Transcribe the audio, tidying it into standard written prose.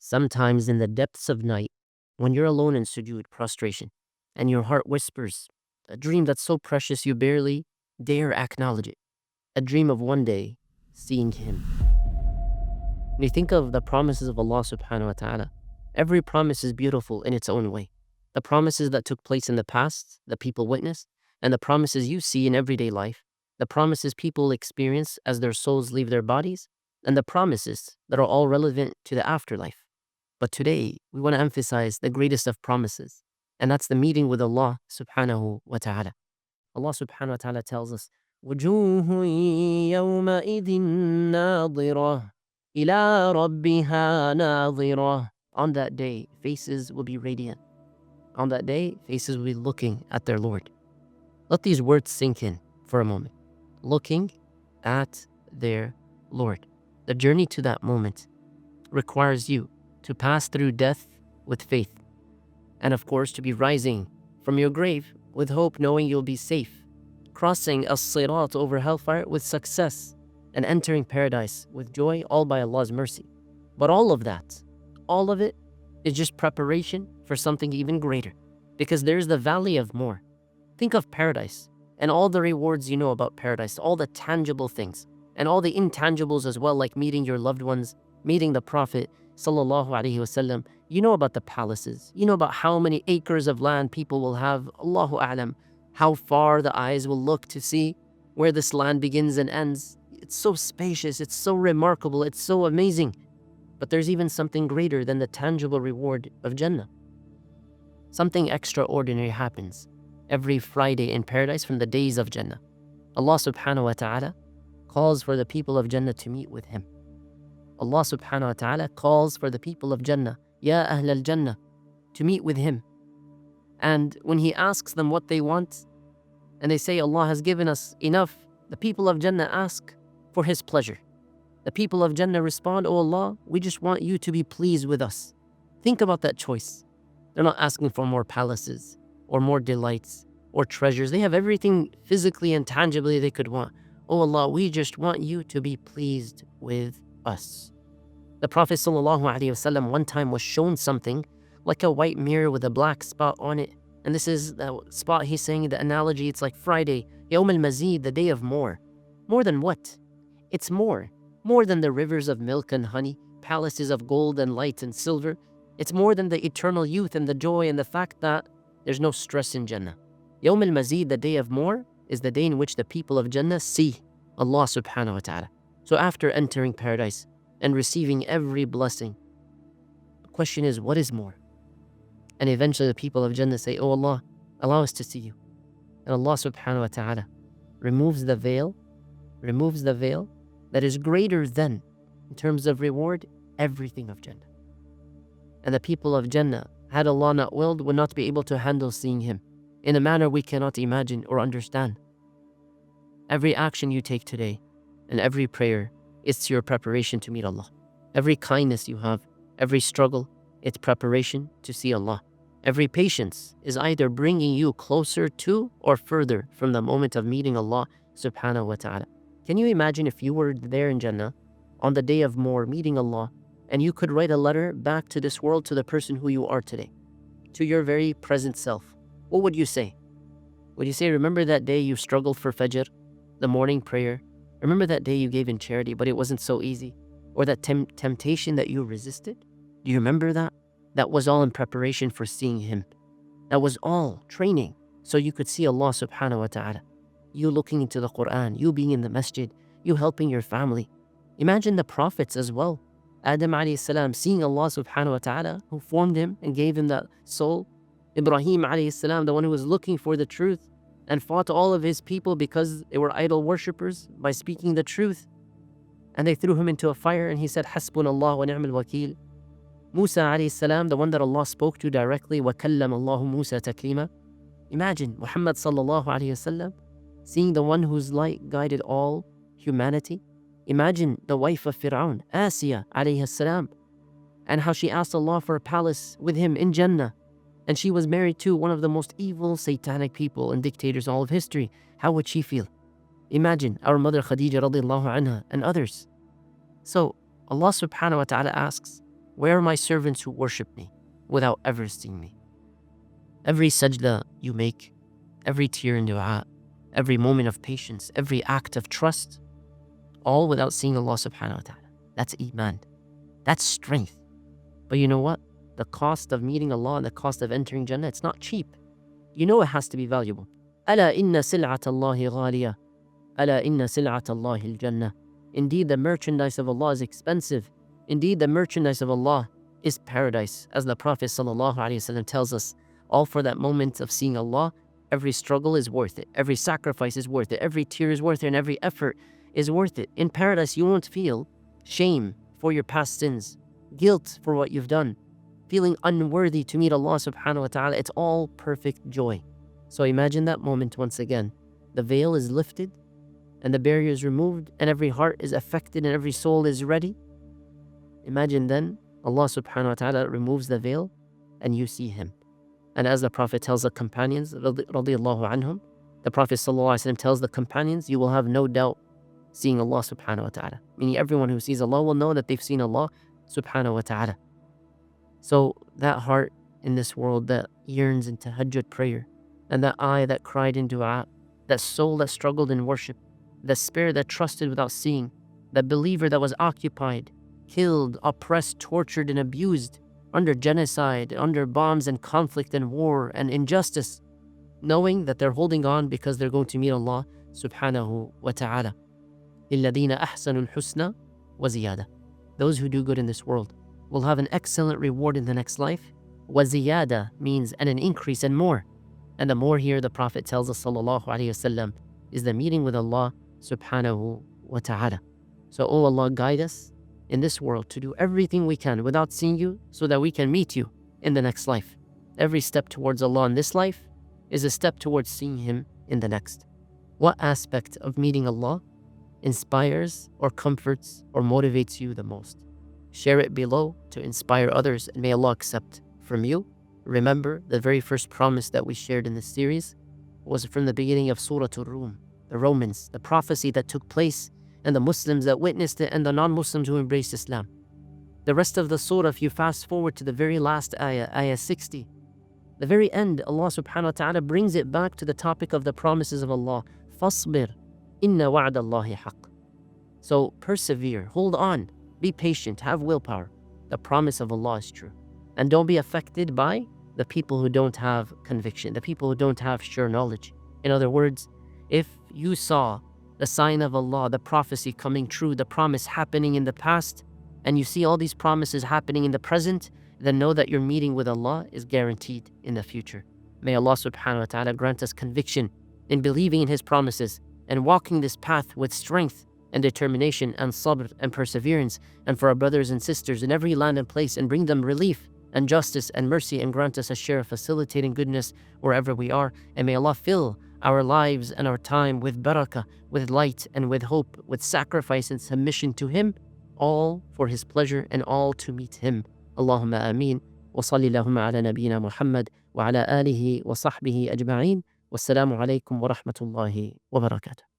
Sometimes in the depths of night, when you're alone in sujood prostration, and your heart whispers, a dream that's so precious you barely dare acknowledge it, a dream of one day seeing Him. When you think of the promises of Allah subhanahu wa ta'ala, every promise is beautiful in its own way. The promises that took place in the past, that people witnessed, and the promises you see in everyday life, the promises people experience as their souls leave their bodies, and the promises that are all relevant to the afterlife. But today, we want to emphasize the greatest of promises, and that's the meeting with Allah subhanahu wa ta'ala. Allah subhanahu wa ta'ala tells us, وَجُوهٌ يَوْمَئِذٍ نَاظِرَةٌ إِلَىٰ رَبِّهَا نَاظِرَةٌ. On that day, faces will be radiant. On that day, faces will be looking at their Lord. Let these words sink in for a moment. Looking at their Lord. The journey to that moment requires you to pass through death with faith, and of course to be rising from your grave with hope, knowing you'll be safe, crossing as-sirat over hellfire with success, and entering paradise with joy, all by Allah's mercy. But all of that, all of it is just preparation for something even greater, because there's the valley of more. Think of paradise and all the rewards you know about paradise, all the tangible things and all the intangibles as well, like meeting your loved ones, meeting the Prophet sallallahu alaihi wasallam. You know about the palaces, you know about how many acres of land people will have, Allahu a'lam, how far the eyes will look to see where this land begins and ends. It's so spacious, it's so remarkable, it's so amazing. But there's even something greater than the tangible reward of Jannah. Something extraordinary happens every Friday in paradise from the days of Jannah. Allah subhanahu wa ta'ala calls for the people of Jannah to meet with Him. Allah subhanahu wa ta'ala calls for the people of Jannah, Ya Ahl al-Jannah, to meet with Him. And when He asks them what they want, and they say, Allah has given us enough, the people of Jannah ask for His pleasure. The people of Jannah respond, Oh Allah, we just want you to be pleased with us. Think about that choice. They're not asking for more palaces or more delights or treasures. They have everything physically and tangibly they could want. Oh Allah, we just want you to be pleased with us. The Prophet ﷺ one time was shown something like a white mirror with a black spot on it. And this is the spot he's saying, the analogy, it's like Friday, Yawm al-Mazid, the day of more. More than what? It's more. More than the rivers of milk and honey, palaces of gold and light and silver. It's more than the eternal youth and the joy and the fact that there's no stress in Jannah. Yawm al-Mazid, the day of more, is the day in which the people of Jannah see Allah subhanahu wa ta'ala. So after entering paradise and receiving every blessing, the question is, what is more? And eventually the people of Jannah say, Oh Allah, allow us to see you. And Allah subhanahu wa ta'ala removes the veil that is greater than, in terms of reward, everything of Jannah. And the people of Jannah, had Allah not willed, would not be able to handle seeing Him in a manner we cannot imagine or understand. Every action you take today and every prayer is to your preparation to meet Allah. Every kindness you have, every struggle, it's preparation to see Allah. Every patience is either bringing you closer to or further from the moment of meeting Allah subhanahu wa ta'ala. Can you imagine if you were there in Jannah on the day of more, meeting Allah, and you could write a letter back to this world, to the person who you are today, to your very present self? What would you say? Would you say, remember that day you struggled for Fajr, the morning prayer? Remember that day you gave in charity, but it wasn't so easy? Or that temptation that you resisted? Do you remember that? That was all in preparation for seeing Him. That was all training so you could see Allah subhanahu wa ta'ala. You looking into the Quran, you being in the masjid, you helping your family. Imagine the prophets as well. Adam alayhi salam seeing Allah subhanahu wa ta'ala, who formed him and gave him that soul. Ibrahim alayhi salam, the one who was looking for the truth and fought all of his people because they were idol worshippers by speaking the truth. And they threw him into a fire and he said, Hasbunallah wa ni'mal wakeel. Musa alayhi salam, the one that Allah spoke to directly, وَكَلَّمَ اللَّهُ مُوسَى تَكْلِيمًا. Imagine Muhammad sallallahu alayhi wasallam seeing the one whose light guided all humanity. Imagine the wife of Fir'aun, Asiyah alayhi salam, and how she asked Allah for a palace with him in Jannah. And she was married to one of the most evil, satanic people and dictators in all of history. How would she feel? Imagine our mother Khadija radiallahu anha and others. So Allah subhanahu wa ta'ala asks, Where are my servants who worship me without ever seeing me? Every sajda you make, every tear in dua, every moment of patience, every act of trust, all without seeing Allah subhanahu wa ta'ala. That's iman. That's strength. But you know what? The cost of meeting Allah and the cost of entering Jannah, it's not cheap. You know it has to be valuable. أَلَا إِنَّ سِلْعَةَ اللَّهِ غَالِيَةٌ أَلَا إِنَّ سِلْعَةَ اللَّهِ الْجَنَّةِ. Indeed, the merchandise of Allah is expensive. Indeed, the merchandise of Allah is paradise. As the Prophet ﷺ tells us, all for that moment of seeing Allah, every struggle is worth it. Every sacrifice is worth it. Every tear is worth it. And every effort is worth it. In paradise, you won't feel shame for your past sins, guilt for what you've done, feeling unworthy to meet Allah subhanahu wa ta'ala. It's all perfect joy. So imagine that moment once again. The veil is lifted and the barrier is removed and every heart is affected and every soul is ready. Imagine then Allah subhanahu wa ta'ala removes the veil and you see Him. And as the Prophet tells the companions, radiyallahu anhum, the Prophet sallallahu alaihi wasallam tells the companions, you will have no doubt seeing Allah subhanahu wa ta'ala. Meaning everyone who sees Allah will know that they've seen Allah subhanahu wa ta'ala. So that heart in this world that yearns in tahajjud prayer, and that eye that cried in dua, that soul that struggled in worship, the spirit that trusted without seeing, that believer that was occupied, killed, oppressed, tortured, and abused, under genocide, under bombs and conflict and war and injustice, knowing that they're holding on because they're going to meet Allah subhanahu wa ta'ala. لِلَّذِينَ أَحْسَنُوا الْحُسْنَى وَزِيَادَةً. Those who do good in this world will have an excellent reward in the next life. وَزِيَادَةً means and an increase and more. And the more here the Prophet tells us sallallahu alayhi wasallam is the meeting with Allah subhanahu wa ta'ala. So, oh Allah, guide us in this world to do everything we can without seeing you so that we can meet you in the next life. Every step towards Allah in this life is a step towards seeing Him in the next. What aspect of meeting Allah inspires or comforts or motivates you the most? Share it below to inspire others, and may Allah accept from you. Remember, the very first promise that we shared in this series was from the beginning of Surah Ar-Rum, the Romans, the prophecy that took place, and the Muslims that witnessed it, and the non-Muslims who embraced Islam. The rest of the surah, if you fast forward to the very last ayah, ayah 60, the very end, Allah subhanahu wa ta'ala brings it back to the topic of the promises of Allah. فَاصْبِرْ إِنَّ وَعْدَ اللَّهِ حَقٌّ. So persevere, hold on, be patient, have willpower. The promise of Allah is true. And don't be affected by the people who don't have conviction, the people who don't have sure knowledge. In other words, if you saw the sign of Allah, the prophecy coming true, the promise happening in the past, and you see all these promises happening in the present, then know that your meeting with Allah is guaranteed in the future. May Allah subhanahu wa ta'ala grant us conviction in believing in His promises and walking this path with strength and determination and sabr and perseverance, and for our brothers and sisters in every land and place, and bring them relief and justice and mercy, and grant us a share of facilitating goodness wherever we are. And may Allah fill our lives and our time with barakah, with light and with hope, with sacrifice and submission to Him, all for His pleasure and all to meet Him. Allahumma ameen. Wa salli Allahumma ala nabiyyina Muhammad wa ala alihi wa sahbihi ajma'in. Wassalamu alaikum wa rahmatullahi wa barakatuh.